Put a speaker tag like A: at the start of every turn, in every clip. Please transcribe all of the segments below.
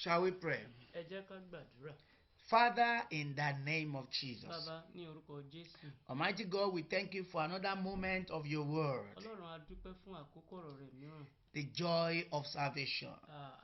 A: Shall we pray?
B: Ẹ jẹ́ ká gbàdúrà.
A: Father, in the name of Jesus.
B: Bàbá ní orúkọ Jésù.
A: Almighty God, we thank you for another moment of your word.
B: Ọlọ́run a dúpẹ́ fún àkókò ọ̀rọ̀ rẹ̀ mìíràn.
A: The joy of salvation.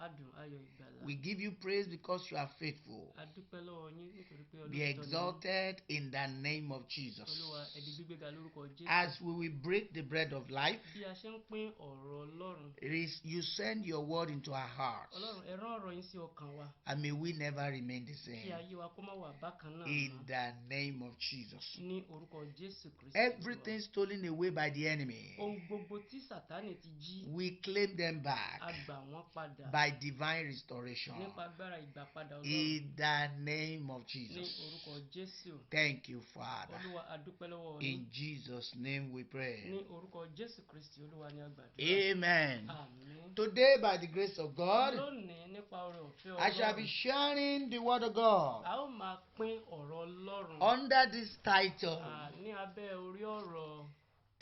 B: Adùn ayọ̀ ìgbàlà.
A: We give you praise because you are faithful.
B: A dúpẹ́ lọ́wọ́ yín nítorí pé
A: Be
B: olóòótọ́ ni yín.
A: exalted in the name of Jesus.
B: Olúwa ẹ di gbígbéga lórúkọ Jésù.
A: As we will break the bread of life,
B: Bí a ṣe ń pín ọ̀rọ̀ Ọlọ́run.
A: you send your word into our hearts,
B: Ọlọ́run ẹ rán ọ̀rọ̀ yín sí ọkàn wa.
A: and may we never remain the
B: Kí
A: same.
B: ayé wa kó má wà bákan náà
A: In
B: mọ́.
A: the name of Jesus.
B: Ní orúkọ Jésù Kristi.
A: Everything stolen away by the enemy,
B: Ohun gbogbo tí Sátánì ti jí.
A: we claim them back
B: A gbà wọ́n padà.
A: by divine restoration.
B: Nípa agbára ìgbàpadà Ọlọ́run.
A: In the name of
B: Ní
A: Jesus.
B: orúkọ Jésù.
A: Thank you, Father.
B: Olúwa a dúpẹ́ lọ́wọ́ yín.
A: In Jesus' name we
B: Ní
A: pray.
B: orúkọ Jésù Kristi Olúwa ni a gbàdúrà.
A: Amen.
B: Àmín.
A: Today, by the grace of God,
B: Lónìí nípa oore ọ̀fẹ́
A: I shall be
B: Ọlọ́run.
A: sharing the word of God
B: A ó máa pín ọ̀rọ̀ Ọlọ́run.
A: under this title,
B: Ní abẹ́ orí ọ̀rọ̀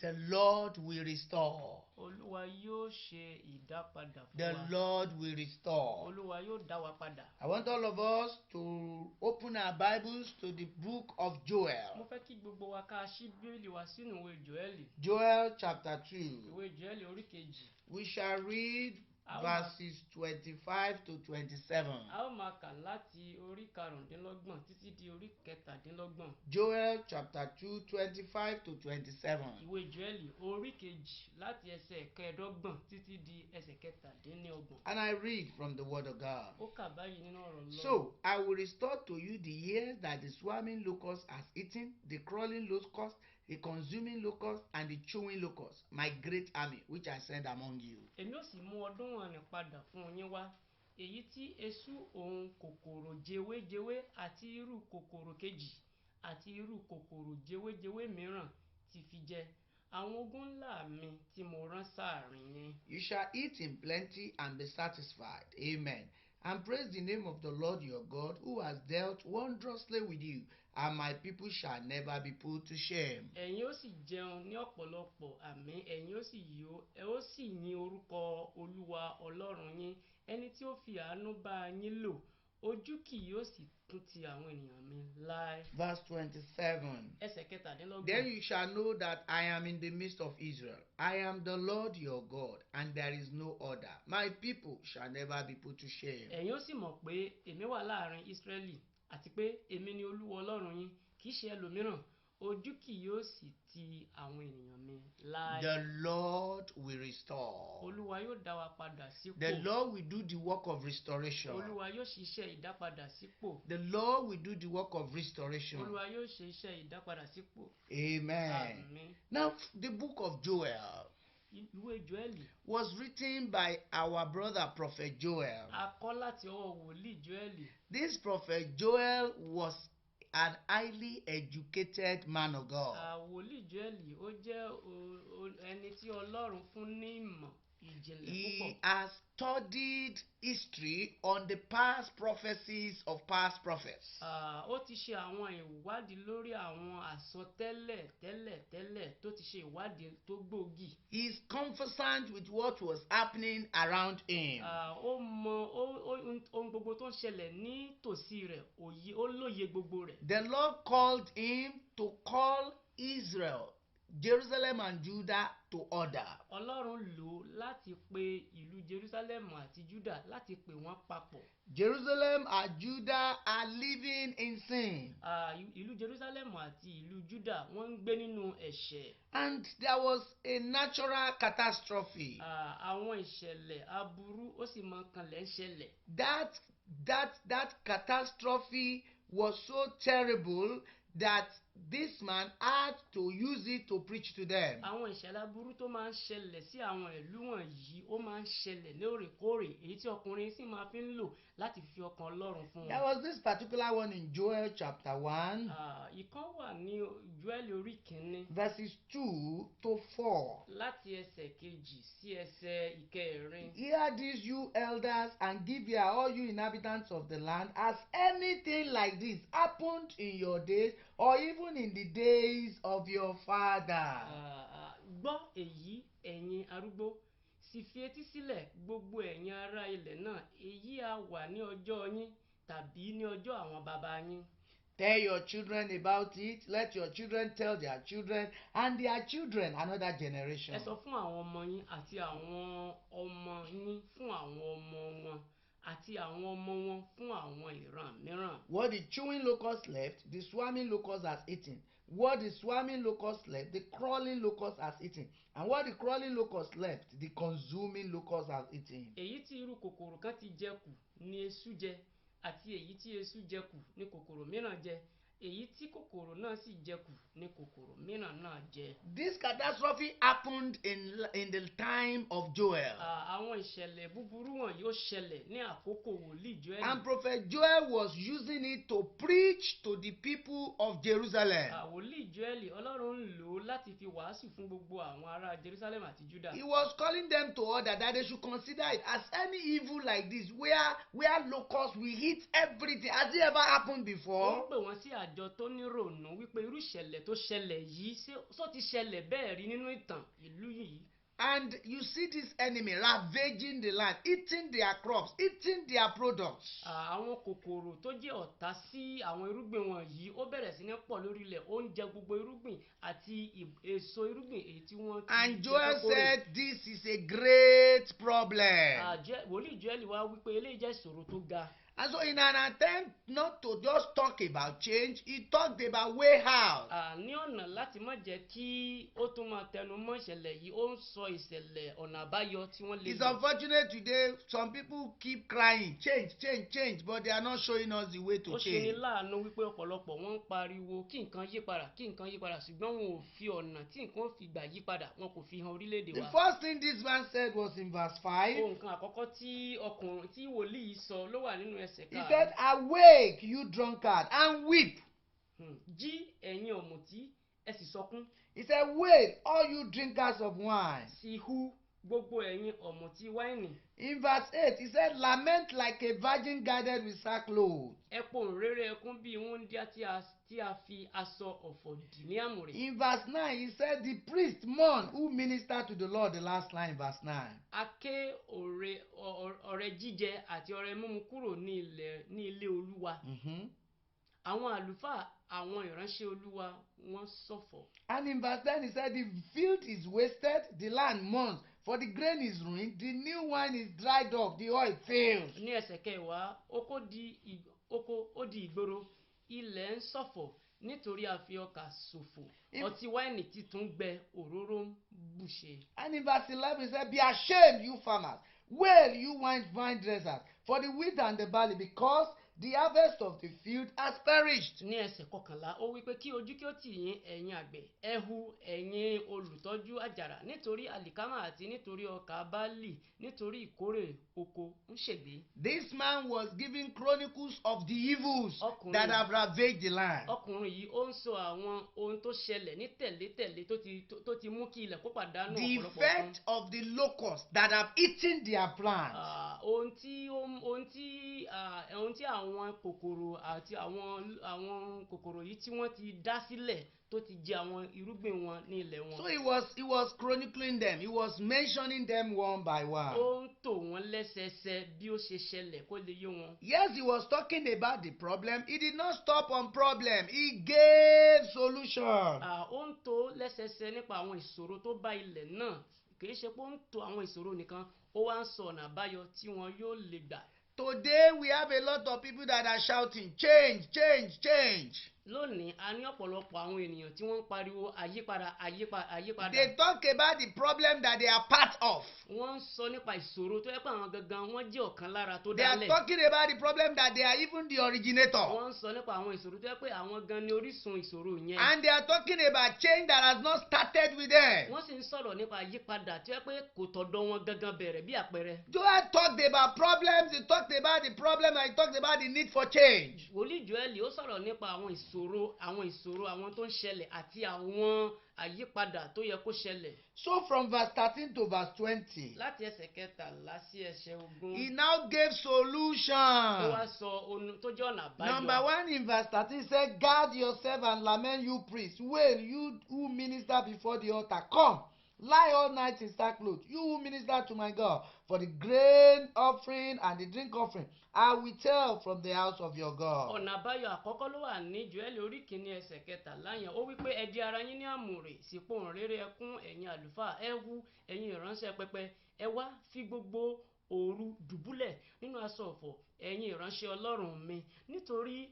A: The Lord will restore.
B: Olúwa yóò ṣe ìdápadà fún
A: The
B: wa.
A: Lord will restore.
B: Olúwa yóò dá wa padà.
A: I want all of us to open our Bibles to the book of
B: Mo
A: Joel.
B: fẹ́ kí gbogbo wa ká ṣí Bíbélì wa sínú ìwé Jóẹ́lì.
A: Joel chapter 2.
B: Ìwé Jóẹ́lì orí kejì.
A: We shall read verses 25 to 27.
B: A ó máa kà láti orí karùndínlọ́gbọ̀n títí di orí kẹtàdínlọ́gbọ̀n.
A: Joel chapter 2, 25 to 27.
B: Ìwé Jóẹ́lì orí kejì láti ẹsẹ̀ kẹẹ̀dọ́gbọ̀n títí di ẹsẹ̀ kẹtàdínlọ́gbọ̀n.
A: And I read from the word of God.
B: Ó kà báyìí nínú ọ̀rọ̀ Ọlọ́run.
A: So I will restore to you the years that the swarming locust has eaten, the crawling locust, the consuming locust, and the chewing locust, my great army which I send among you.
B: Èmi ó sì mú ọdún wọ̀nnì padà fún yín wá, èyí tí eṣú òun kòkòrò jewéjewé àti irú kòkòrò kejì àti irú kòkòrò jewéjewé mìíràn ti fi jẹ àwọn ogun ńlá mi tí mo rán sáàrin yín.
A: You shall eat in plenty and be satisfied. Amen. And praise the name of the Lord your God, who has dealt wondrously with you, and my people shall never be put to shame.
B: Ẹ̀yin ó sì jẹun ní ọ̀pọ̀lọpọ̀, àmín. Ẹ̀yin ó sì yó, ẹ ó sì yìn orúkọ Olúwa Ọlọ́run yín, ẹni tí ó fi àánú bá yín lò, ojú kì yóò sì tún ti àwọn ènìyàn mi láé.
A: Verse 27.
B: Ẹsẹ̀ kẹtàdínlọ́gbọ̀n.
A: Then you shall know that I am in the midst of Israel. I am the Lord your God, and there is no other. My people shall never be put to shame.
B: Ẹ̀yin ó sì mọ̀ pé èmi wà láàrin Ísírẹ́lì àti pé èmi ni Olúwa Ọlọ́run yín, kì í ṣe ẹlòmíràn, ojú kì yóò sì ti àwọn ènìyàn mi láé.
A: The Lord will restore.
B: Olúwa yóò dá wa padà sípò.
A: The Lord will do the work of restoration.
B: Olúwa yóò ṣiṣẹ́ ìdápadà sípò.
A: The Lord will do the work of restoration.
B: Olúwa yóò ṣe iṣẹ́ ìdápadà sípò.
A: Amen.
B: Àmín.
A: Now, the book of Joel
B: Ìwé Jóẹ́lì
A: was written by our brother Prophet Joel.
B: a kọ láti ọwọ́ wòlíì Jóẹ́lì.
A: This Prophet Joel was an highly educated man of God.
B: Wòlíì Jóẹ́lì ó jẹ́ ẹni tí Ọlọ́run fún ní ìmọ̀ ìjìnlẹ̀
A: He
B: púpọ̀.
A: has studied history on the past prophecies of past prophets.
B: Ó ti ṣe àwọn ìwádìí lórí àwọn àsọtẹ́lẹ̀ tẹ́lẹ̀ tó ti ṣe ìwádìí tó gbòógì.
A: He is conversant with what was happening around him.
B: Ó mọ ohun gbogbo tó ń ṣẹlẹ̀ ní tòsí rẹ̀, ó lóye gbogbo rẹ̀.
A: The Lord called him to call Israel, Jerusalem and Judah to order.
B: Ọlọ́run lò ó láti pe ìlú Jerusalem àti Judah láti pè wọ́n papọ̀.
A: Jerusalem and Judah are living in sin.
B: Ìlú Jerusalem àti ìlú Judah wọ́n ń gbé nínú ẹ̀ṣẹ̀.
A: And there was a natural catastrophe.
B: Àwọn ìṣẹ̀lẹ̀ aburú ó sì máa kanlẹ̀ ń ṣẹlẹ̀.
A: That catastrophe was so terrible that this man had to use it to preach to them.
B: Àwọn ìṣẹ̀lẹ̀ aburú tó máa ń ṣẹlẹ̀ sí àwọn ìlú wọ̀nyí ó máa ń ṣẹlẹ̀ lóòrèkóòrè, èyí tí ọkùnrin sì máa fi ń lò láti fi ọkàn Ọlọ́run fún wọn.
A: There was this particular one in Joel chapter 1.
B: Ìkan wà ní Jóẹ́lì orí kìíní.
A: Verses 2 to 4.
B: Láti ẹsẹ̀ kejì sí ẹsẹ̀ ìkẹrin.
A: Hear this, you elders, and give ear, all you inhabitants of the land. Has anything like this happened in your days, or even in the days of your father?
B: Gbọ́ èyí ẹ̀yin arúgbó, sì fi etí sílẹ̀ gbogbo ẹ̀yin ará ilẹ̀ náà, èyí á wà ní ọjọ́ yín tàbí ní ọjọ́ àwọn baba yín.
A: Tell your children about it. Let your children tell their children and their children, another generation.
B: Ẹ sọ fún àwọn ọmọ yín àti àwọn ọmọ yín fún àwọn ọmọ wọn àti àwọn ọmọ wọn fún àwọn ìran mìíràn.
A: What the chewing locust left, the swarming locust has eaten. What the swarming locust left, the crawling locust has eaten. And what the crawling locust left, the consuming locust has eaten.
B: Èyí tí irú kòkòrò kan ti jẹ kù ni eṣú jẹ, àti èyí tí eṣú jẹ kù ni kòkòrò mìíràn jẹ, èyí tí kòkòrò náà sì jẹ kù ni kòkòrò mìíràn náà jẹ.
A: This catastrophe happened in the time of Joel.
B: Àwọn ìṣẹ̀lẹ̀ búburú wọ̀nyí ó ṣẹlẹ̀ ní àkókò wòlíì Jóẹ́lì.
A: And Prophet Joel was using it to preach to the people of Jerusalem.
B: Wòlíì Jóẹ́lì, Ọlọ́run ń lò ó láti fi wàásù fún gbogbo àwọn ará Jerusalem àti Juda.
A: He was calling them to order that they should consider it as any evil like this where locusts will eat everything. Has it ever happened
B: Ó
A: before?
B: ń pè wọ́n sí àjọ tó níròònú wípé irú ìṣẹ̀lẹ̀ tó ṣẹlẹ̀ yìí só ti ṣẹlẹ̀ bẹ́ẹ̀ rí nínú ìtàn ìlú yìí.
A: And you see this enemy ravaging the land, eating their crops, eating their products.
B: Àwọn kòkòrò tó jẹ́ ọ̀tá sí àwọn irúgbìn wọ̀nyí ó bẹ̀rẹ̀ sí ní pọ̀ lórí ilẹ̀, ó ń jẹ gbogbo irúgbìn àti èso irúgbìn èyí tí wọ́n ti
A: And
B: jẹ
A: Joel
B: kókórè.
A: said this is a great problem.
B: Wòlíì Jóẹ́lì wá wípé eléyìí jẹ́ ìṣòro tó ga.
A: And so in an attempt not to just talk about change, he talked about way out.
B: Ní ọ̀nà láti má jẹ́ kí ó tún máa tẹnu mọ́ ìṣẹ̀lẹ̀ yìí, ó ń sọ ìṣẹ̀lẹ̀ ọ̀nà àbáyọ tí wọ́n lè
A: It's
B: lò.
A: unfortunate today, some people keep crying, change, change, change, but they are not showing us the way to
B: Ó ṣe ni
A: change.
B: láàánú wípé ọ̀pọ̀lọpọ̀ wọ́n ń pariwo kí nǹkan yí padà, kí nǹkan yí padà, ṣùgbọ́n wọn ò fi ọ̀nà tí nǹkan ó fi gbà yí padà, wọn kò fi hàn orílẹ̀-èdè
A: The
B: wa.
A: first thing this man said was in verse 5.
B: Ohun kan àkọ́kọ́ tí ọkùnrin tí wòlíì yìí sọ ló wà nínú ẹsẹ̀
A: He
B: karùn-ún.
A: said, awake, you drunkard, and weep.
B: Jí ẹ̀yin ọ̀mùtí, ẹ sì sọkún.
A: He said, wail, all you drinkers of wine.
B: Sì hu gbogbo ẹ̀yin ọ̀mùtí wáìnì.
A: In verse 8, he said, lament like a virgin girded with sackcloth.
B: Ẹ pohùn réré ẹkún bí wúńdíá tí a fi aṣọ ọ̀fọ̀ dì ní àmùrè.
A: In verse 9, he said, the priest mourned who ministered to the Lord, the last line, verse 9.
B: A ké ọrẹ jíjẹ àti ọrẹ mímu kúrò ní ilé Olúwa. Àwọn àlùfáà, àwọn ìránṣẹ́ Olúwa wọ́n ṣọ̀fọ̀.
A: And in verse 10, he said, the field is wasted, the land mourns, for the grain is ruined, the new wine is dried up, the oil fails.
B: Ní ẹsẹ̀ kẹwàá, oko ó di ìgboro, ilẹ̀ ń ṣọ̀fọ̀ nítorí a fi ọkà ṣòfò, ọtí wáìnì títún gbẹ, òróró ń bùṣe.
A: And in verse 11, he said, be ashamed, you farmers, wail, you vine dressers, for the wheat and the barley, because the harvest of the field has perished.
B: Ní ẹsẹ̀ kọkànlá, ó wí pé kí ojú kí ó tì yín ẹ̀yin àgbẹ̀, ẹ hu ẹ̀yin olùtọ́jú àjàrà, nítorí àlìkámà àti nítorí ọkà báálì, nítorí ìkórè oko ń ṣègbé.
A: This man was giving chronicles of the evils that have ravaged the land.
B: Ọkùnrin yìí ó ń sọ àwọn ohun tó ṣẹlẹ̀ ní tẹ̀létẹ̀lé tó ti mú kí ilẹ̀ kó pàdánù
A: The
B: ọ̀pọ̀lọpọ̀
A: effect of the locusts that have eaten their plants.
B: Ohun tí àwọn kòkòrò àti àwọn kòkòrò yìí tí wọ́n ti dá sílẹ̀ tó ti jẹ àwọn irúgbìn wọn ní ilẹ̀ wọn.
A: So he was chronicling them. He was mentioning them one by one.
B: Ó ń tò wọ́n lẹ́sẹẹsẹ bí ó ṣe ṣẹlẹ̀ kó lè yé wọn.
A: Yes, he was talking about the problem. He did not stop on problem. He gave solution.
B: Ó ń tò lẹ́sẹẹsẹ nípa àwọn ìṣòro tó bá ilẹ̀ náà. Kìí ṣe pé ó ń tò àwọn ìṣòro nìkan, ó wá ń sọ ọ̀nà àbáyọ tí wọn yóò lè gbà.
A: Today we have a lot of people that are shouting, change, change, change.
B: Lónìí, a ní ọ̀pọ̀lọpọ̀ àwọn ènìyàn tí wọ́n ń pariwo àyípadà, àyípadà.
A: They talk about the problem that they are part of.
B: Wọ́n ń sọ nípa ìṣòro tó yẹ pé àwọn gangan wọ́n jẹ́ ọ̀kan lára tó
A: They are
B: dálẹ̀.
A: talking about the problem that they are even the originator.
B: Wọ́n ń sọ nípa àwọn ìṣòro tó yẹ pé àwọn gan ni orísun ìṣòro yẹn.
A: And they are talking about change that has not started with them.
B: Wọ́n sì ń sọ̀rọ̀ nípa àyípadà tó yẹ pé kò tọ̀dọ̀ wọn gangan bẹ̀rẹ̀ bí àpẹẹrẹ.
A: Joel talked about problems, he talked about the problem, and he talked about the need for change.
B: Wòlíì Jóẹ́lì ó sọ̀rọ̀ nípa àwọn ìṣòro àwọn tó ń ṣẹlẹ̀ àti àwọn àyípadà tó yẹ kó ṣẹlẹ̀.
A: So from verse 13 to verse 20,
B: Láti ẹsẹ̀ kẹtàlá sí ẹsẹ̀ ogún.
A: he now gave solution.
B: Ó wá sọ ohun tó jẹ́ ọ̀nà àbáyọ.
A: Number 1 in verse 13 he said, guard yourself and lament, you priests. Wail, you who minister before the altar. Come, lie all night in sackcloth. You who minister to my God, for the grain offering and the drink offering, I will tell from the house of your God.
B: ọ̀nà àbáyọ àkọ́kọ́ ló wà ní Jóẹ́lì orí kìíní ẹsẹ̀ kẹtàlá yẹn. Ó wí pé ẹ di ara yín ní àmùrè sípò òǹrere ẹkún ẹ̀yin àlùfáà, ẹ hu ẹ̀yin ìránṣẹ́ pẹpẹ, ẹ wá fi gbogbo òru dùbúlẹ̀ nínú aṣọ ọ̀fọ̀ ẹ̀yin ìránṣẹ́ Ọlọ́run mi, nítorí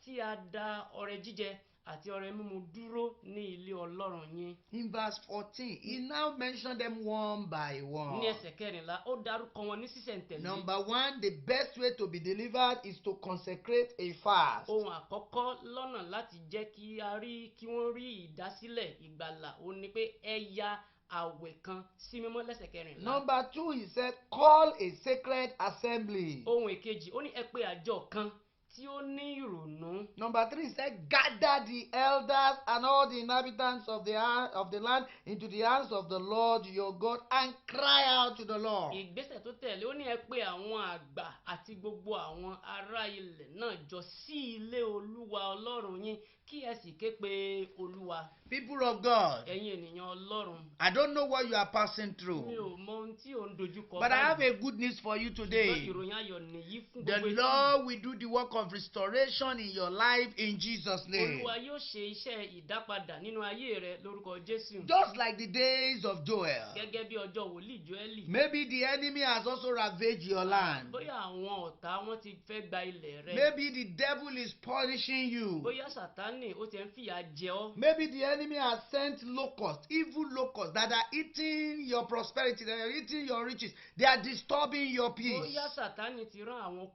B: tí a dá ọrẹ jíjẹ àti ọrẹ mímu dúró ní ilé Ọlọ́run yín.
A: In verse 14, he now mentioned them one by one.
B: Ní ẹsẹ̀ kẹrìnlá ó dárúkọ wọn ní sísẹ̀ntẹ̀lé.
A: Number one, the best way to be delivered is to consecrate a fast.
B: Ohun àkọ́kọ́ lọ́nà láti jẹ́ kí wọ́n rí ìdásílẹ̀ ìgbàlà ó ní pé ẹ ya àwẹ̀ kan sí mímọ́ lẹ́sẹ̀ kẹrìnlá.
A: Number two, he said, call a sacred assembly.
B: Ohun èkejì ó ní ẹ pè àjọ kan tí ó ní ìrònú.
A: Number three, he said, gather the elders and all the inhabitants of the land into the hands of the Lord your God and cry out to the Lord.
B: Ìgbésẹ̀ tó tẹ̀lé ó ní ẹ pè àwọn àgbà àti gbogbo àwọn ará ilẹ̀ náà jọ sí ilé Olúwa Ọlọ́run yín kí ẹ sì ké pe Olúwa.
A: People of God,
B: Ẹ̀yin ènìyàn Ọlọ́run.
A: I don't know what you are passing through,
B: Mi ò mọ ohun tí ò ń dojúkọ.
A: but I have a good news for you today.
B: Ìròyìn ayọ̀ nìyí fún
A: The
B: gbogbo etí.
A: Lord will do the work of restoration in your life in Jesus' name.
B: Olúwa yóò ṣe iṣẹ́ ìdápadà nínú ayé rẹ lórúkọ Jésù.
A: Just like the days of Joel.
B: Gẹ́gẹ́ bí ọjọ́ wòlíì Jóẹ́lì.
A: Maybe the enemy has also ravaged your land.
B: Bóyá àwọn ọ̀tá wọn ti fẹ́ gba ilẹ̀ rẹ.
A: Maybe the devil is punishing you.
B: Bóyá Sátánì ó ti ń fìyà jẹ ọ́.
A: Maybe the enemy has sent locusts, evil locusts that are eating your prosperity, that are eating your riches. They are disturbing your peace.
B: Bóyá Sátánì ti rán àwọn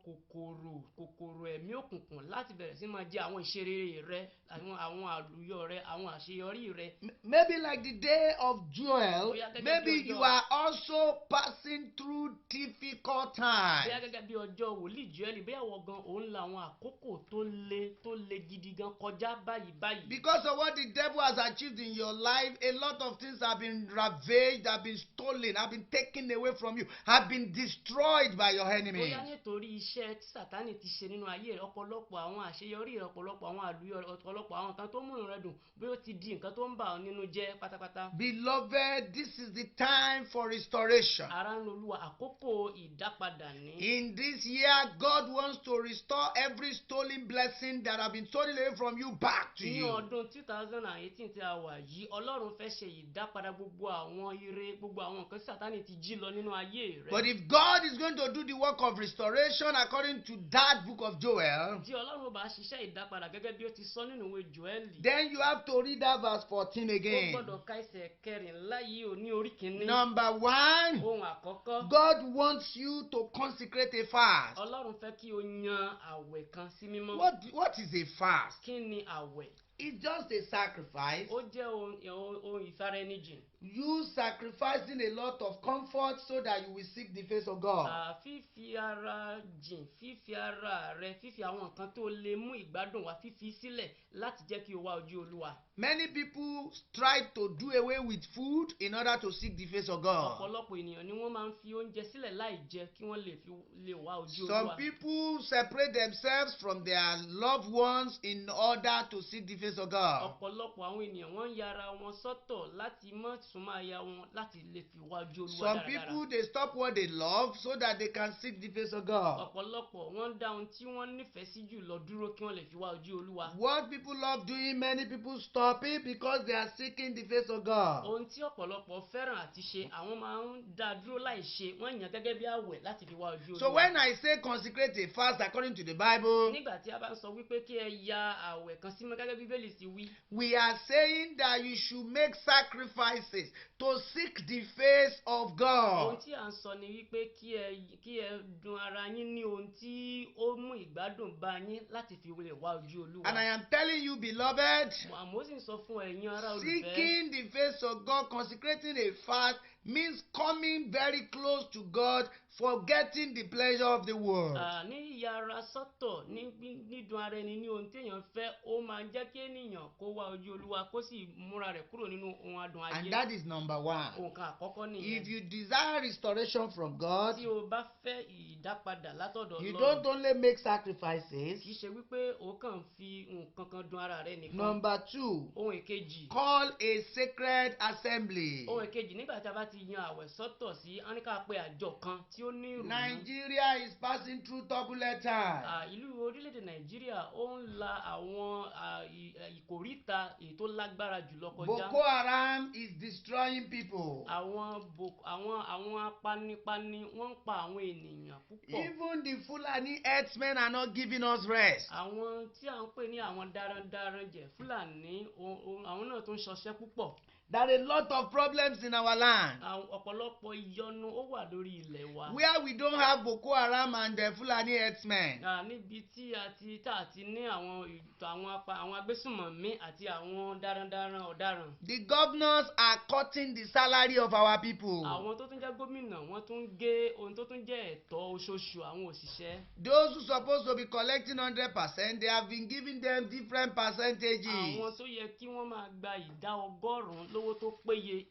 B: kòkòrò ẹ̀mí òkùnkùn láti bẹ̀rẹ̀ sí máa jẹ àwọn ìṣeré rẹ, àwọn àlùyọ rẹ, àwọn àṣeyọrí rẹ.
A: Maybe like the day of Joel, maybe you are also passing through difficult times.
B: Bóyá gẹ́gẹ́ bí ọjọ́ wòlíì Jóẹ́lì, bóyá wọ́n gan òun la àwọn àkókò tó le gidi gan kọjá báyìí.
A: Because of what the devil has achieved in your life, a lot of things have been ravaged, have been stolen, have been taken away from you, have been destroyed by your enemies.
B: Bóyá nítorí iṣẹ́ tí Sátánì ti ṣe nínú ayé rẹ, ọ̀pọ̀lọpọ̀ àwọn àṣeyọrí rẹ, ọ̀pọ̀lọpọ̀ àwọn àlùyọ rẹ, ọ̀pọ̀lọpọ̀ àwọn nǹkan tó múnú rẹ dùn, bóyá ó ti di nǹkan tó ń bà ọ́ nínú jẹ́ pátápátá.
A: Beloved, this is the time for restoration.
B: Ará ń Olúwa, àkókò ìdápadà ní.
A: In this year, God wants to restore every stolen blessing that have been stolen away from you back to
B: Ní
A: you.
B: ọdún 2018 tí a wà yìí, Ọlọ́run fẹ́ ṣe ìdápadà gbogbo àwọn ire, gbogbo àwọn nǹkan tí Sátánì ti jí lọ nínú ayé rẹ.
A: But if God is going to do the work of restoration according to that book of Joel,
B: Tí Ọlọ́run bá ṣiṣẹ́ ìdápadà gẹ́gẹ́ bí ó ti sọ nínú ìwé Jóẹ́lì.
A: then you have to read that verse 14
B: Ó
A: again.
B: gbọ́dọ̀ ka ẹsẹ̀ kẹrìnlá yìí ò ní orí kìíní.
A: Number one,
B: Ohun àkọ́kọ́.
A: God wants you to consecrate a fast.
B: Ọlọ́run fẹ́ kí o yan àwẹ̀ kan sí mímọ́.
A: What is a fast?
B: Kí ni àwẹ̀?
A: It's just a sacrifice.
B: Ó jẹ́ ohun ìfaraẹnijìn.
A: You sacrificing a lot of comfort so that you will seek the face of God.
B: Fífi ara jìn, fífi ara rẹ, fífi àwọn nǹkan tó lè mú ìgbádùn wá, fífi sílẹ̀ láti jẹ́ kí o wá ojú Olúwa.
A: Many people strive to do away with food in order to seek the face of God.
B: Ọ̀pọ̀lọpọ̀ ènìyàn ni wọ́n máa ń fi oúnjẹ sílẹ̀ láì jẹ kí wọ́n lè wá ojú Olúwa.
A: Some people separate themselves from their loved ones in order to seek the face of God.
B: Ọ̀pọ̀lọpọ̀ àwọn ènìyàn wọ́n ń yára wọn sọ́tọ̀ láti má súnmọ́ aya wọn láti lè fi wá ojú Olúwa
A: Some
B: dáradára.
A: people, they stop what they love so that they can seek the face of God.
B: Ọ̀pọ̀lọpọ̀ wọ́n ń dá ohun tí wọ́n nífẹ̀ẹ́ sí jù lọ dúró kí wọ́n lè fi wá ojú Olúwa.
A: What people love doing, many people stop it because they are seeking the face of God.
B: Ohun tí ọ̀pọ̀lọpọ̀ fẹ́ràn àti ṣe, àwọn máa ń dá dúró láì ṣe, wọ́n yàn gẹ́gẹ́ bí àwẹ̀ láti fi wá ojú Olúwa.
A: So when I say consecrate a fast according to the Bible,
B: Nígbà tí a bá ń sọ wípé kí ẹ ya àwẹ̀ kan sí mọ́ gẹ́gẹ́ bí Bíbélì ti wí.
A: we are saying that you should make sacrifices to seek the face of
B: Ohun
A: God.
B: tí à ń sọ ni wípé kí ẹ dun ara yín ní ohun tí ó mú ìgbádùn bá yín láti fi lè wá ojú Olúwa.
A: And I am telling you, beloved,
B: Àmọ́ sì ń sọ fún ẹ̀yin ará olùfẹ́.
A: seeking the face of God, consecrating a fast means coming very close to God forgetting the pleasure of the world.
B: Ní yíyára sọ́tọ̀ nídùn ara ẹni ní ohun tí èèyàn fẹ́, ó máa jẹ́ kí ènìyàn kó wá ojú Olúwa kó sì múra rẹ̀ kúrò nínú ohun adùn ayé.
A: And that is number one.
B: Ohun kan àkọ́kọ́ nìyẹn.
A: If you desire restoration from God,
B: Tí o bá fẹ́ ìdápadà látọ̀dọ̀
A: you
B: Ọlọ́run,
A: don't only make sacrifices.
B: kì í ṣe wípé o kàn fi nǹkan kan dun ara rẹ nìkan.
A: Number two,
B: Ohun èkejì.
A: call a sacred assembly.
B: Ohun èkejì, nígbà tí a bá ti yan àwẹ̀ sọ́tọ̀ sí, a ní ká pe àjọ kan tí ó ní ìrònú.
A: Nigeria is passing through turbulent times.
B: Ìlú orílẹ̀-èdè Nàìjíríà ó ń la àwọn ìkòríta èyí tó lágbára jùlọ kọjá.
A: Boko Haram is destroying people.
B: Àwọn apanipani wọ́n ń pa àwọn ènìyàn púpọ̀.
A: Even the Fulani herdsmen are not giving us rest.
B: Àwọn tí à ń pè ní àwọn darandaran jẹ́ Fúlàní, àwọn náà tó ń ṣọṣẹ́ púpọ̀.
A: There are a lot of problems in our land.
B: Ọ̀pọ̀lọpọ̀ ìyọnu ó wà lórí ilẹ̀ wa.
A: Where we don't have Boko Haram and the Fulani herdsmen.
B: Níbi tí a ti ní àwọn agbésùnmọ̀mí àti àwọn darandaran ọ̀daràn.
A: The governors are cutting the salary of our people.
B: Àwọn tó tún jẹ́ gómìnà wọ́n tún gé ohun tó tún jẹ́ ẹ̀tọ́ oṣooṣù àwọn òṣìṣẹ́.
A: Those who supposed to be collecting 100%, they have been giving them different percentages.
B: Àwọn tó yẹ kí wọ́n máa gba ìdá 100% lówó tó péye,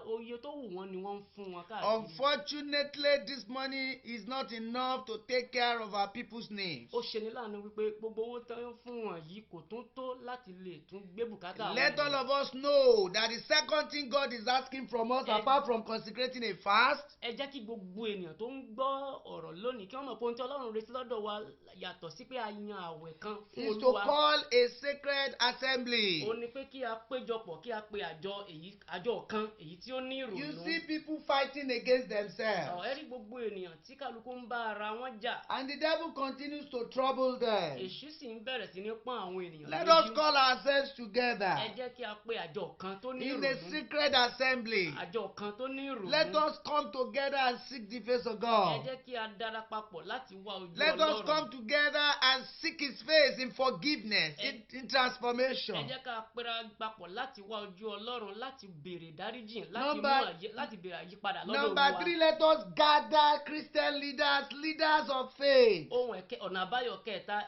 B: oye tó wù wọ́n ni wọ́n ń fún wọn káàkiri.
A: Unfortunately, this money is not enough to take care of our people's needs.
B: Ó ṣeni láàánú wípé gbogbo owó tó ń fún wọn yìí kò tún tó láti lè tún gbé bùkátà wọn.
A: Let all of us know that the second thing God is asking from us, apart from consecrating a fast,
B: ẹ jẹ́ kí gbogbo ènìyàn tó ń gbọ́ ọ̀rọ̀ lónìí kí wọ́n mọ̀ pé ohun tí Ọlọ́run retí lọ́dọ̀ wa yàtọ̀ sí pé a yan àwẹ̀ kan fún
A: is to
B: Olúwa.
A: call a sacred assembly.
B: Ó ní pé kí a péjọpọ̀, kí a pe àjọ kan èyí tí ó ní ìrònú.
A: You see people fighting against themselves.
B: Ẹ rí gbogbo ènìyàn tí kálukú ń bá ara wọn jà.
A: And the devil continues to trouble them.
B: Èṣù sì ń bẹ̀rẹ̀ sí ní pọ́n àwọn ènìyàn
A: Let
B: lójú.
A: us call ourselves together
B: Ẹ jẹ́ kí a pe àjọ kan tó ní
A: in a
B: ìrònú.
A: secret assembly.
B: Àjọ kan tó ní ìrònú.
A: Let us come together and seek the face of
B: Ẹ
A: God.
B: jẹ́ kí a darapapọ̀ láti wá ojú
A: Let us
B: Ọlọ́run.
A: come together and seek His face in forgiveness, in transformation.
B: Ẹ jẹ́ ká pera papọ̀ láti wá ojú Ọlọ́run, láti béèrè ìdáríjìn, láti béèrè àyípadà lọ́dọ̀ Olúwa.
A: Number 3, let us gather Christian leaders of faith.
B: Ọ̀nà àbáyọ kẹta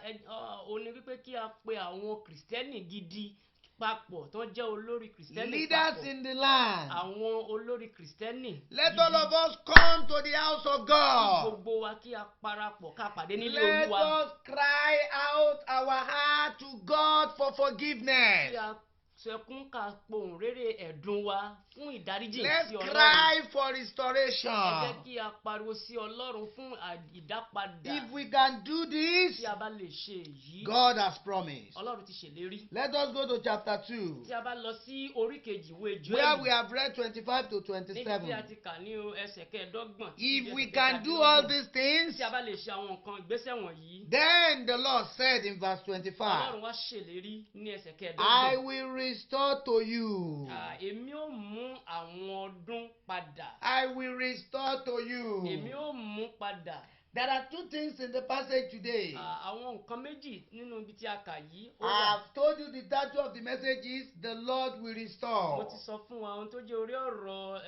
B: ó ní wípé kí a pe àwọn Kìrìsìtẹ́nì gidi papọ̀ tó jẹ́ olórí Kìrìsìtẹ́nì
A: Leaders in the land.
B: àwọn olórí Kìrìsìtẹ́nì.
A: Let all of us come to the house of God.
B: Gbogbo wa kí a parapọ̀ ká pàdé nílé
A: Let
B: Olúwa.
A: us cry out our heart to God for forgiveness.
B: Kí a sẹkún ká pohùn réré ẹ̀dùn wa fún ìdáríjì
A: Let's
B: sí Ọlọ́run.
A: cry for
B: Ẹ
A: restoration.
B: jẹ́ kí a pariwo sí Ọlọ́run fún ìdápadà.
A: If we can do this,
B: Tí a bá lè ṣe èyí,
A: God has promised.
B: Ọlọ́run ti ṣèlérí.
A: Let us go to chapter 2,
B: Tí a bá lọ sí orí kejì ìwé
A: where we
B: Jóẹ́lì,
A: have read 25 to
B: níbi tí a
A: 27.
B: ti kà ní ẹsẹ̀ kẹẹ̀ẹ́dọ́gbọ̀n.
A: If we can do all these things,
B: Tí a bá lè ṣe àwọn nǹkan ìgbésẹ̀ wọ̀nyí,
A: then the Lord said in verse 25,
B: Ọlọ́run wá ṣèlérí ní ẹsẹ̀
A: I
B: kẹẹ̀ẹ́dọ́gbọ̀n.
A: will restore to you.
B: Èmi ó mú àwọn ọdún padà.
A: I will restore to
B: Èmi
A: you.
B: ó mú padà.
A: There are two things in the passage today.
B: Àwọn nǹkan méjì nínú ibi tí a kà yìí ó
A: I
B: wà.
A: have told you the title of the message is The Lord Will
B: Mo
A: Restore.
B: ti sọ fún wa ohun tó jẹ́ orí ọ̀rọ̀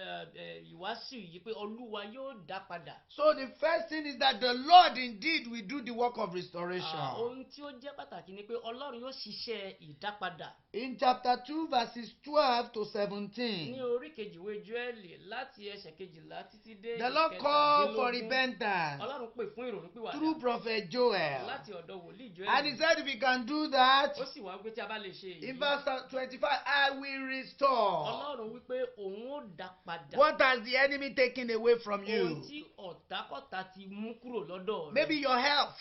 B: ìwàásù yìí pé Olúwa yóò dá padà.
A: So the first thing is that the Lord indeed will do the work of restoration.
B: Ohun tí ó jẹ́ pàtàkì ni pé Ọlọ́run yóò ṣiṣẹ́ ìdápadà.
A: In chapter 2, verses 12 to
B: Ní
A: 17,
B: orí kejì ìwé Jóẹ́lì láti ẹsẹ̀ kejìlá títí dé
A: the Lord called for
B: ìkẹtàdínlógún.
A: repentance
B: Ọlọ́run pè fún ìrònúpìwàdà
A: through prophet Joel.
B: láti ọ̀dọ̀ wòlíì
A: And he
B: Jóẹ́lì.
A: said, if we can do that,
B: Ó sì wá wípé tí a bá lè ṣe èyí,
A: in verse 25, I will restore.
B: Ọlọ́run wípé òun ó dá padà.
A: What has the enemy taken away from
B: Ohun
A: you?
B: tí ọ̀tákọ̀tá ti mú kúrò lọ́dọ̀ rẹ.
A: Maybe your health.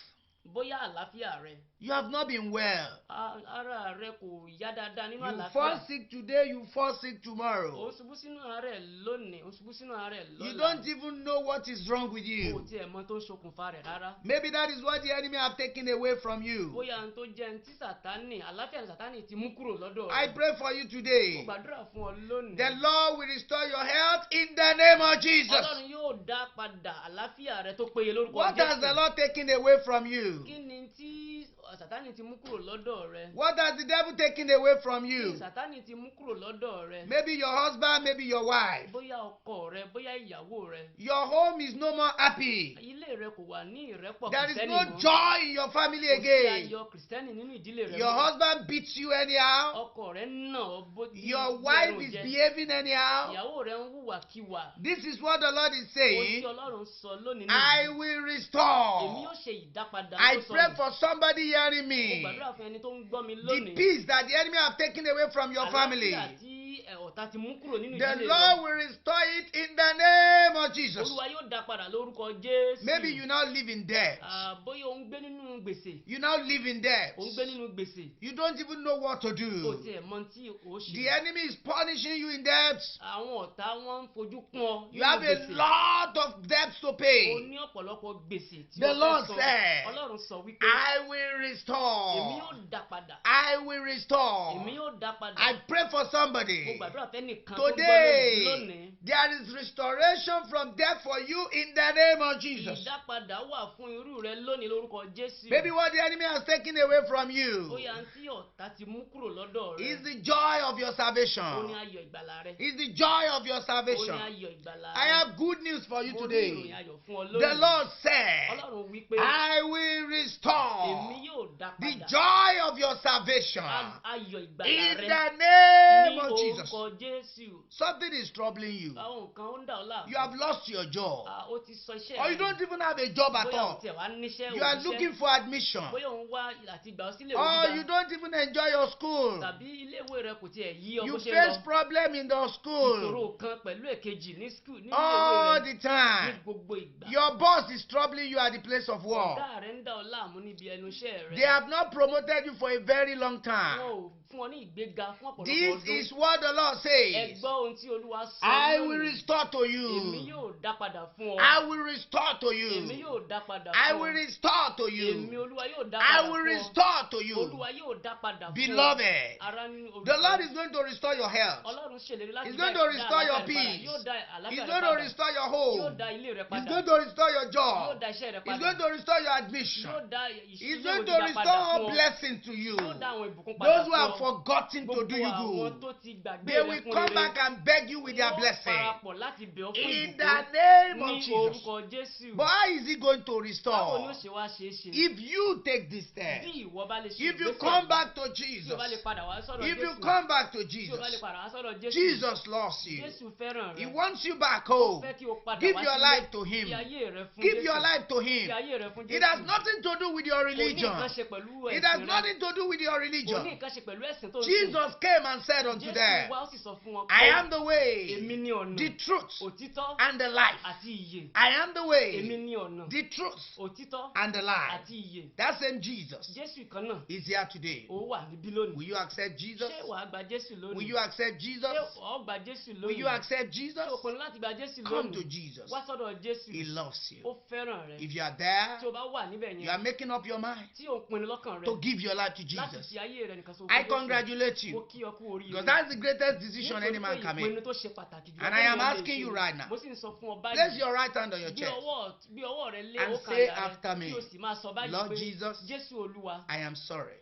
B: Bóyá àlàáfíà rẹ.
A: You have not been well.
B: Ara rẹ kò yá dáadáa nínú
A: You fall
B: àlàáfíà.
A: sick today, you fall sick
B: Ó
A: tomorrow.
B: ṣubú sínú àárẹ̀ lónìí, ó ṣubú sínú àárẹ̀
A: You
B: lọ́la.
A: don't even know what is wrong with
B: Kò
A: you.
B: tiẹ̀ mọ tó ń ṣokùnfà rẹ̀ rárá.
A: Maybe that is what the enemy have taken away from you.
B: Bóyá ohun tó jẹ́ ohun tí Sàtánì, àlàáfíà ni Sàtánì ti mú kúrò lọ́dọ̀
A: I
B: rẹ̀.
A: pray for you
B: Mo
A: today.
B: gbàdúrà fún ọ lónìí.
A: The Lord will restore your health in the name of Jesus.
B: Ọlọ́run yóò dá padà àlàáfíà rẹ tó péye lórúkọ
A: What has the
B: Jésù.
A: Lord taken away from you?
B: Kí ni tí Sátánì ti mú kúrò lọ́dọ̀ rẹ.
A: What has the devil taken away from
B: Kí
A: you?
B: Sátánì ti mú kúrò lọ́dọ̀ rẹ.
A: Maybe your husband, maybe your wife.
B: Bóyá ọkọ rẹ, bóyá ìyàwó rẹ.
A: Your home is no more happy.
B: Ilé rẹ kò wà ní ìrẹ́pọ̀
A: There is
B: Kristẹni
A: no
B: mọ́.
A: joy in your family
B: Kò sí
A: again.
B: ayọ̀ Kristẹni nínú ìdílé rẹ
A: Your
B: mọ́.
A: husband beats you anyhow.
B: Ọkọ rẹ ń nà ọ́ bó bí
A: Your
B: bí
A: wife
B: ẹran
A: is
B: jẹ.
A: behaving anyhow.
B: Ìyàwó rẹ ń hùwàkiwà.
A: This is what the Lord is
B: Ohun tí
A: saying.
B: Ọlọ́run sọ lónìí
A: I
B: nìyí.
A: will
B: Èmi
A: restore.
B: yóò ṣe ìdápadà
A: I
B: tó
A: pray
B: sọnù.
A: for somebody hearing
B: Mo
A: me.
B: gbàdúrà fún ẹni tó ń gbọ́ mi
A: The
B: lónìí.
A: peace that the enemy have taken away from your family.
B: Àlàáfíà tí ọ̀tá ti mú kúrò nínú
A: The
B: ìdílé
A: Lord
B: rẹ.
A: will restore it in the name of Jesus.
B: Olúwa yóò dá padà lórúkọ Jésù.
A: Maybe you now live in debt.
B: Bóyá o ń gbé nínú gbèsè.
A: You now live in debt.
B: O ń gbé nínú gbèsè.
A: You don't even know what to
B: Kò
A: do.
B: tiẹ̀ mọ tí o ṣe.
A: The enemy is punishing you in debt.
B: Àwọn ọ̀tá wọn ń fojú kún ọ
A: You
B: nínú
A: have a
B: gbèsè.
A: lot of debts to
B: O
A: pay.
B: ní ọ̀pọ̀lọpọ̀ gbèsè tí
A: The
B: o
A: Lord
B: fẹ́ san.
A: said,
B: Ọlọ́run sọ wípé
A: I will
B: èmi
A: restore.
B: yóò dá padà.
A: I will
B: Èmi
A: restore.
B: yóò dá padà.
A: I pray for
B: Mo
A: somebody.
B: gbàdúrà fẹ́nìkan tó ń gbọ́
A: Today,
B: lónìí.
A: there is restoration from death for you in the name of Jesus.
B: Ìdápadà wà fún irú rẹ lónìí lórúkọ Jésù.
A: Maybe what the enemy has taken away from you
B: Bóyá tí ọ̀tá ti mú kúrò lọ́dọ̀ rẹ.
A: is the joy of your
B: Ó ní
A: salvation.
B: ayọ̀ ìgbàlà rẹ.
A: Is the joy of your
B: Ó ní
A: salvation.
B: ayọ̀ ìgbàlà
A: I
B: rẹ.
A: have good news for you
B: Mo ní ìròyìn
A: today.
B: ayọ̀ fún ọ
A: The
B: lónìí.
A: Lord said,
B: Ọlọ́run wípé
A: I will
B: èmi
A: restore
B: yóò dá
A: the
B: padà.
A: joy of your salvation
B: Ayọ̀ ìgbàlà
A: in
B: rẹ.
A: the name
B: Ní
A: of Jesus.
B: orúkọ Jésù.
A: Something is troubling you.
B: Àwọn nǹkan ó ń dà ọ́ láàmú.
A: You have lost your job,
B: Ó ti sọ iṣẹ́
A: or you don't even have a job at
B: Bóyá
A: all.
B: òun tiẹ̀ wá níṣẹ́
A: You are
B: òṣìṣẹ́.
A: looking for admission,
B: Bóyá òun wá àti gbà ọ́ sílé ìwé
A: or
B: gíga.
A: you don't even enjoy your school.
B: Tàbí ilé ìwé rẹ kò tiẹ̀ yí ọ
A: You
B: bó ṣe
A: face
B: lọ.
A: problem in the
B: Ìṣòro
A: school
B: kan pẹ̀lú èkejì ní skul ní ilé
A: all
B: ìwé rẹ
A: the
B: ní
A: time.
B: gbogbo ìgbà.
A: Your boss is troubling you at the place of work.
B: Ọ̀gá rẹ ń dà ọ́ láàmú níbi ẹnu iṣẹ́ rẹ.
A: They have not promoted you for a very long
B: Wọn
A: time.
B: ò fún ọ ní ìgbéga fún ọ̀pọ̀lọpọ̀
A: This
B: ọdún.
A: is what the Lord
B: Ẹ
A: says.
B: gbọ́ ohun tí Olúwa sọ
A: I will
B: lónìí.
A: restore to
B: Èmi
A: you.
B: yóò dá padà fún ọ.
A: I will restore to
B: Èmi
A: you.
B: yóò dá padà
A: I
B: fún ọ.
A: will restore to
B: Èmi
A: you.
B: Olúwa yóò dá
A: I
B: padà
A: will
B: fún ọ.
A: restore to you.
B: Olúwa yóò dá padà fún ọ.
A: Beloved,
B: Ará ní
A: the Lord
B: olùfẹ́.
A: is going to restore your health.
B: Ọlọ́run ṣèlérí láti
A: He's
B: dá
A: going to restore your
B: àlàáfíà rẹ padà.
A: peace.
B: Yóò dá àlàáfíà
A: He's
B: rẹ
A: going to
B: padà.
A: restore your
B: Yóò
A: home.
B: dá ilé rẹ
A: He's
B: padà.
A: going to restore your
B: Yóò
A: job.
B: dá iṣẹ́ rẹ
A: He's
B: padà.
A: going to restore your admission.
B: Yóò dá
A: He's
B: ilé
A: going
B: ìwé
A: to
B: gíga
A: restore
B: padà fún
A: all
B: ọ.
A: blessings to you.
B: Yóò dá àwọn ìbùkún padà
A: Those who
B: fún
A: have
B: ọ.
A: forgotten to do
B: Gbogbo
A: you
B: àwọn
A: good,
B: tó ti gbàgbé
A: they
B: rẹ
A: will
B: fún
A: come
B: rere.
A: back and beg you with their
B: Wọ́n
A: blessing.
B: parapọ̀ láti bẹ̀ ọ́ fún
A: In
B: ìbùkún.
A: the name of
B: Ní
A: Jesus.
B: orúkọ Jésù.
A: But how is he going to
B: Báwo ni
A: restore?
B: ó ṣe wá ṣe é ṣe?
A: If you take this step,
B: Bí ìwọ bá lè ṣe
A: if you
B: ìgbésẹ̀
A: come
B: yìí,
A: back to
B: tí o
A: Jesus,
B: bá lè padà wá sọ́dọ̀
A: if you
B: Jésù.
A: come back to
B: Tí o bá lè
A: Jesus,
B: padà wá sọ́dọ̀ Jésù.
A: Jesus loves you.
B: Jésù fẹ́ràn
A: He
B: rẹ.
A: wants you back
B: Ó
A: home.
B: fẹ́ kí o padà
A: Give
B: wá
A: your
B: sílé.
A: life to
B: Fi
A: Him.
B: ayé rẹ fún
A: Give
B: Jésù.
A: your life to
B: Fi
A: Him.
B: ayé rẹ fún Jésù.
A: It has nothing to do with your
B: Kò ní
A: religion.
B: nǹkan ṣe pẹ̀lú
A: It has
B: ẹ̀sìn rẹ.
A: nothing to do with your
B: Kò ní
A: religion.
B: nǹkan ṣe pẹ̀lú ẹ̀sìn tó ń sìn.
A: Jesus came and said unto
B: Jésù
A: them,
B: wá ó sì sọ fún wọn
A: I
B: pé
A: am the way,
B: èmi ní ọ̀nà,
A: the truth,
B: òtítọ́
A: and the life.
B: àti ìyè.
A: I am the
B: Èmi
A: way,
B: ní ọ̀nà,
A: the truth,
B: òtítọ́
A: and the life.
B: àti ìyè.
A: That same Jesus
B: Jésù kan náà
A: is here today.
B: ó wà níbí lónìí.
A: Will you accept Jesus?
B: Ṣé wàá gba Jésù
A: Will
B: lónìí?
A: you accept Jesus?
B: Ṣé wàá gba Jésù
A: Will
B: lónìí?
A: you accept Jesus?
B: Ṣé o pinnu láti gba Jésù
A: Come to
B: lónìí?
A: Jesus.
B: Wá sọ́dọ̀ Jésù.
A: He loves you.
B: Ó fẹ́ràn rẹ.
A: If you are there,
B: Tí o bá wà níbẹ̀
A: you are
B: yẹn,
A: making up your mind
B: tí o pinnu lọ́kàn rẹ
A: to give your life to
B: láti
A: Jesus.
B: fi ayé rẹ nìkan so
A: I
B: fún Jésù.
A: congratulate
B: Mo
A: you
B: kí ọ kú oríire.
A: because that's the greatest decision any
B: Nítorí
A: man
B: pé
A: can
B: ìpinnu
A: make.
B: tó ṣe pàtàkì jùlọ
A: And
B: tó
A: I am
B: ènìyàn lè
A: asking
B: ṣe
A: you
B: ni.
A: right now.
B: Mo sì ń sọ fún ọ
A: Place
B: báyìí.
A: your right hand on your
B: Gbé
A: chest.
B: ọwọ́ rẹ lé
A: And
B: ọkàn
A: say
B: àyà
A: after
B: rẹ
A: me,
B: kí o sì máa sọ báyìí
A: Lord
B: pé
A: Jesus,
B: Jésù Olúwa.
A: I am sorry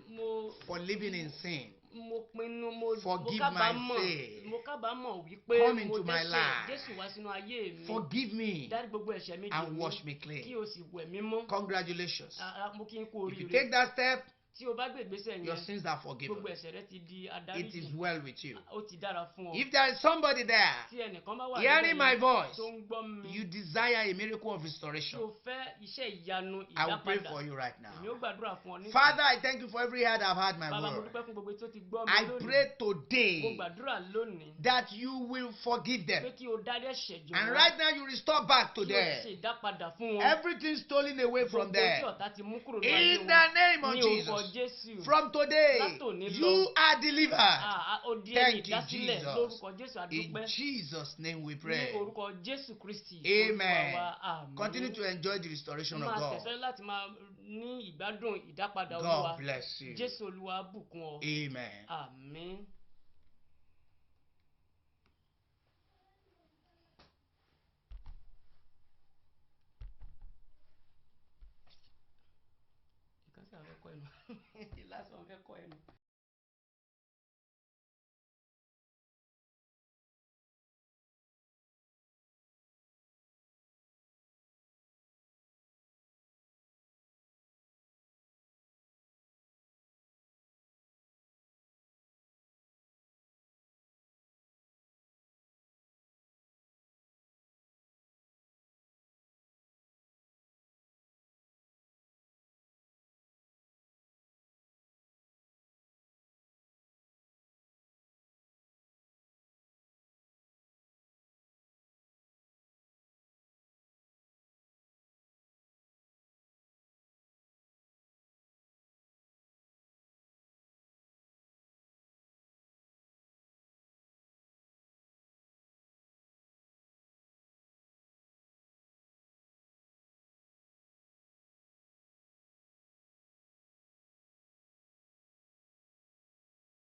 B: Mo
A: for living in sin.
B: pinnu mo
A: Forgive
B: kábàámọ̀
A: my sin.
B: mo kábàámọ̀ wípé
A: Come
B: mo
A: into my
B: dẹ́ṣẹ̀.
A: life.
B: Jésù wá sínú ayé mi.
A: Forgive me
B: Dárí gbogbo ẹ̀ṣẹ̀ mi jì
A: and
B: mí.
A: wash me
B: Kí
A: clean.
B: o sì wẹ̀ mí mọ́.
A: Congratulations.
B: Mo kí n kú
A: If you
B: oríire.
A: take that step,
B: Tí o bá gbé ìgbésẹ̀
A: your
B: yẹn,
A: sins are forgiven.
B: gbogbo ẹ̀ṣẹ̀ rẹ ti di
A: It is
B: adáríjì.
A: well with you.
B: Ó ti dára fún ọ.
A: If there is somebody there
B: Tí ẹnìkan bá wà
A: hearing my
B: níbẹ̀ yẹn
A: voice,
B: tó ń gbọ́ mi,
A: you desire a miracle of
B: tí
A: restoration,
B: o fẹ́ iṣẹ́ ìyanu
A: I will pray
B: ìdápadà,
A: for you right
B: èmi
A: now.
B: ó gbàdúrà fún ọ ní.
A: Father, I thank you for every heart I've had my
B: Bàbá mo
A: word.
B: dúpẹ́ fún gbogbo tó ti gbọ́ mi
A: I
B: lónìí.
A: pray
B: Mo
A: today
B: gbàdúrà lónìí
A: that you will forgive
B: pé
A: them.
B: kí o dárí ẹ̀ṣẹ̀ jù
A: And
B: wọ́n.
A: right now you restore back to
B: Kí o ṣe
A: them
B: ìdápadà fún wọn.
A: everything stolen away from
B: Gbogbo tí
A: them.
B: ọ̀tá ti mú kúrò ní ayé
A: In
B: wọn.
A: the name of
B: Ní orúkọ
A: Jesus.
B: Jésù.
A: From today,
B: Látòní lọ.
A: you are delivered.
B: Ó di ẹni
A: Thank you,
B: ìdásílẹ̀
A: Jesus.
B: lórúkọ Jésù
A: In
B: àdúpẹ́.
A: Jesus' name we
B: Ní
A: pray.
B: orúkọ Jésù Kristi.
A: Amen.
B: Olúwa wa, àmín.
A: Continue to enjoy the restoration of
B: Máa
A: God.
B: tẹ̀síwájú láti máa ní ìgbádùn ìdápadà
A: God
B: Olúwa.
A: bless you.
B: Jésù Olúwa bùkún ọ.
A: Amen.
B: Àmín. kọ ẹnu the last one fẹ́ kọ ẹnu.